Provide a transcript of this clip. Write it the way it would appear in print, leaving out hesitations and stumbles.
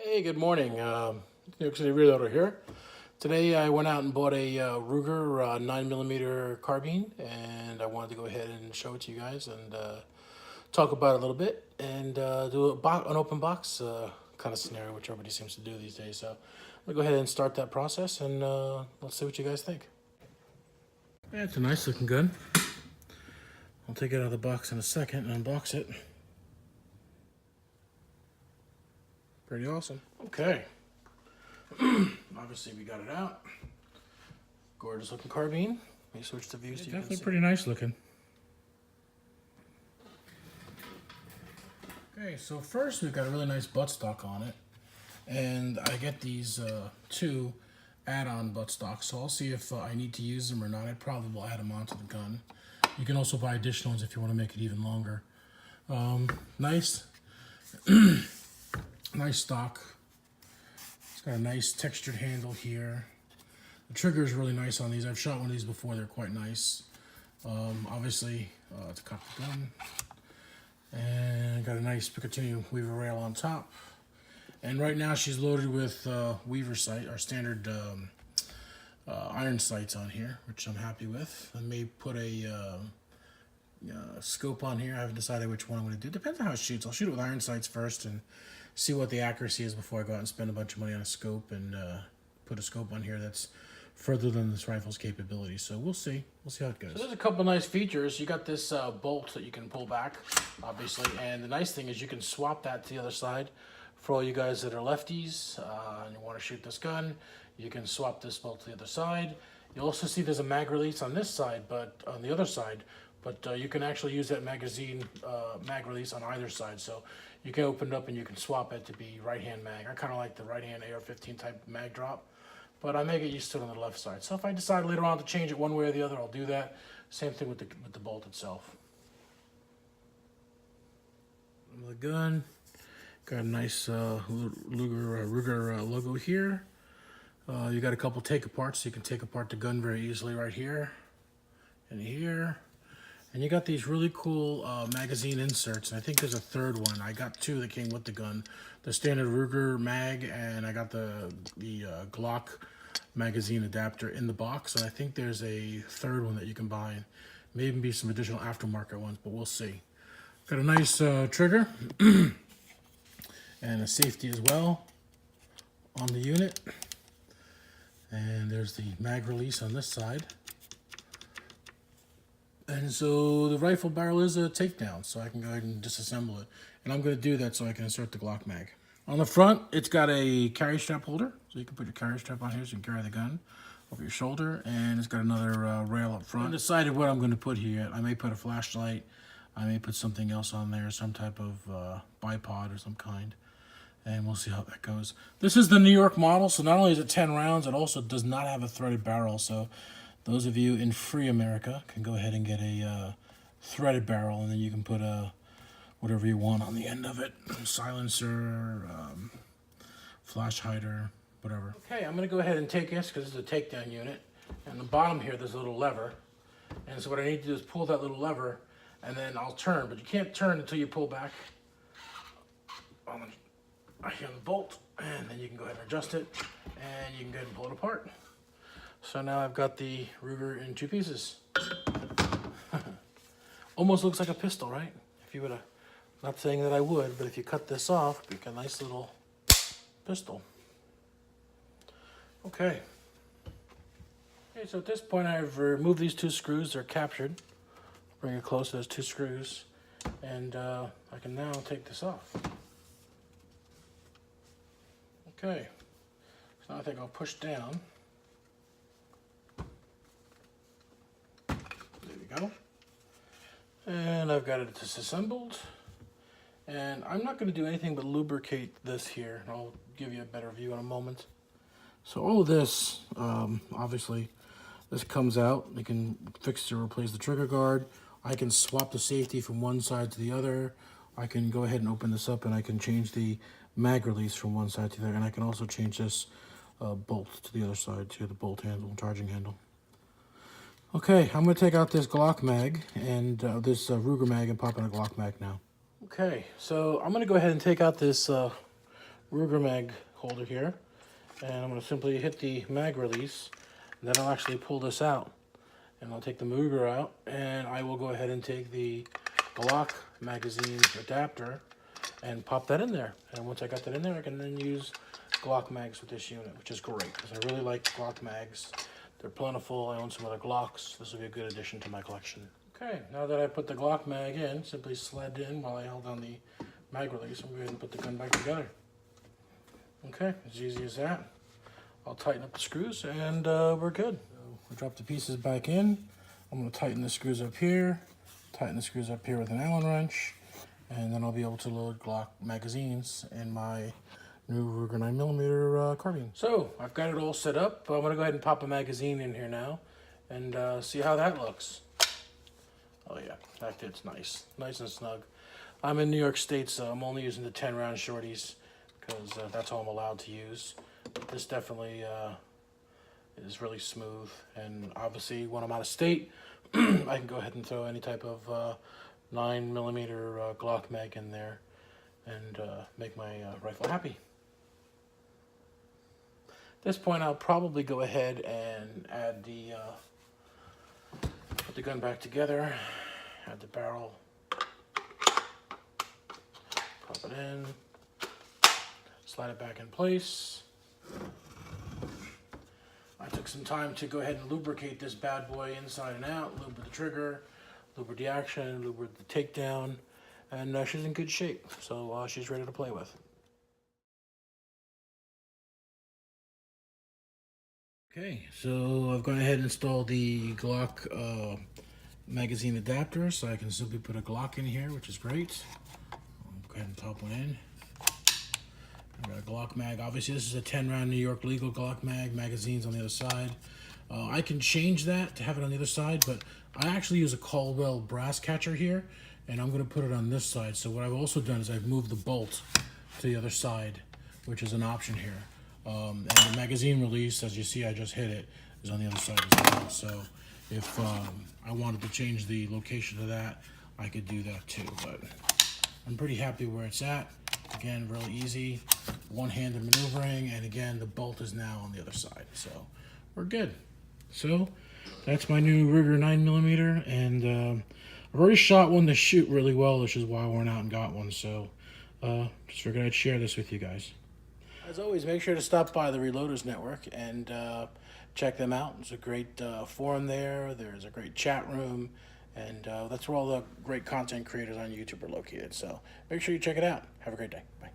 Hey, good morning. New York City Reloader here. Today I went out and bought a Ruger 9mm carbine, and I wanted to go ahead and show it to you guys and talk about it a little bit and do an open box kind of scenario, which everybody seems to do these days. So I'm going to go ahead and start that process, and let's see what you guys think. Yeah, it's a nice looking gun. I'll take it out of the box in a second and unbox it. Pretty awesome. Okay. Obviously we got it out. Gorgeous looking carbine. Let me switch the views. Definitely pretty nice looking. Okay, so first we've got a really nice buttstock on it. And I get these two add-on buttstocks, so I'll see if I need to use them or not. I probably will add them onto the gun. You can also buy additional ones if you want to make it even longer. Nice. Nice stock. It's got a nice textured handle here. The trigger is really nice on these. I've shot one of these before. They're quite nice. Obviously, to cock the gun. And got a nice Picatinny Weaver rail on top. And right now she's loaded with Weaver sight, our standard iron sights on here, which I'm happy with. I may put a scope on here. I haven't decided which one I'm going to do. Depends on how it shoots. I'll shoot it with iron sights first and see what the accuracy is before I go out and spend a bunch of money on a scope and put a scope on here that's further than this rifle's capability. So we'll see. We'll see how it goes. So there's a couple nice features. You got this bolt that you can pull back, obviously, and the nice thing is you can swap that to the other side. For all you guys that are lefties and you want to shoot this gun, you can swap this bolt to the other side. You'll also see there's a mag release on this side, but on the other side, but you can actually use that mag release on either side. So you can open it up and you can swap it to be right-hand mag. I kind of like the right-hand AR-15 type mag drop, but I may get used to it on the left side. So if I decide later on to change it one way or the other, I'll do that. Same thing with the bolt itself. The gun. Got a nice Ruger logo here. You got a couple take aparts, so you can take apart the gun very easily right here and here. And you got these really cool magazine inserts, and I think there's a third one. I got two that came with the gun. The standard Ruger mag, and I got the Glock magazine adapter in the box. And I think there's a third one that you can buy. Maybe even be some additional aftermarket ones, but we'll see. Got a nice trigger. And a safety as well on the unit. And there's the mag release on this side. And so the rifle barrel is a takedown, so I can go ahead and disassemble it. And I'm going to do that so I can insert the Glock mag. On the front, it's got a carry strap holder, so you can put your carry strap on here so you can carry the gun over your shoulder. And it's got another rail up front. I haven't decided what I'm going to put here yet. I may put a flashlight. I may put something else on there, some type of bipod or some kind. And we'll see how that goes. This is the New York model, so not only is it 10 rounds, it also does not have a threaded barrel. So those of you in free America can go ahead and get a threaded barrel, and then you can put whatever you want on the end of it. Silencer, flash hider, whatever. Okay, I'm going to go ahead and take this because this is a takedown unit. And the bottom here, there's a little lever. And so what I need to do is pull that little lever, and then I'll turn. But you can't turn until you pull back on the bolt, and then you can go ahead and adjust it, and you can go ahead and pull it apart. So now I've got the Ruger in two pieces. Almost looks like a pistol, right? If you would have, not saying that I would, but if you cut this off, you get a nice little pistol. Okay. Okay, so at this point I've removed these two screws. They're captured. Bring it close to those two screws, and I can now take this off. Okay, so now I think I'll push down. There we go. And I've got it disassembled. And I'm not going to do anything but lubricate this here. I'll give you a better view in a moment. So all of this, obviously, this comes out. You can fix or replace the trigger guard. I can swap the safety from one side to the other. I can go ahead and open this up and I can change the mag release from one side to the other, and I can also change this bolt to the other side to the bolt handle, charging handle. Okay, I'm going to take out this Glock mag and this Ruger mag and pop in a Glock mag now. Okay, so I'm going to go ahead and take out this Ruger mag holder here, and I'm going to simply hit the mag release, and then I'll actually pull this out, and I'll take the Ruger out, and I will go ahead and take the Glock magazine adapter and pop that in there. And once I got that in there, I can then use Glock mags with this unit, which is great because I really like Glock mags. They're plentiful. I own some other Glocks. This will be a good addition to my collection. Okay, now that I put the Glock mag in, simply slid in while I held down the mag release. I'm going to put the gun back together. Okay, as easy as that. I'll tighten up the screws and we're good. So I drop the pieces back in. I'm going to tighten the screws up here, tighten the screws up here with an Allen wrench, and then I'll be able to load Glock magazines in my new Ruger 9mm carbine. So I've got it all set up. I'm going to go ahead and pop a magazine in here now and see how that looks. Oh yeah, that fits nice. Nice and snug. I'm in New York State, so I'm only using the 10-round shorties because that's all I'm allowed to use. But this definitely is really smooth. And obviously, when I'm out of state, I can go ahead and throw any type of 9mm Glock mag in there and make my rifle happy. At this point, I'll probably go ahead and add the put the gun back together, add the barrel, pop it in, slide it back in place. I took some time to go ahead and lubricate this bad boy inside and out, lube the trigger, lube the action, lube the takedown, and she's in good shape, so she's ready to play with. Okay, so I've gone ahead and installed the Glock magazine adapter, so I can simply put a Glock in here, which is great. I'll go ahead and pop one in. I've got a Glock mag. Obviously, this is a 10-round New York legal Glock mag. Magazines on the other side. I can change that to have it on the other side, but I actually use a Caldwell brass catcher here, and I'm going to put it on this side. So what I've also done is I've moved the bolt to the other side, which is an option here. And the magazine release, as you see, I just hit it, is on the other side as well. So if I wanted to change the location of that, I could do that too. But I'm pretty happy where it's at. Again, really easy, one-handed maneuvering, and again, the bolt is now on the other side. So we're good. So that's my new Ruger 9mm, and I've already shot one to shoot really well, which is why I went out and got one. So just figured I'd share this with you guys. As always, make sure to stop by the Reloaders Network and check them out. There's a great forum there. There's a great chat room. And that's where all the great content creators on YouTube are located. So make sure you check it out. Have a great day. Bye.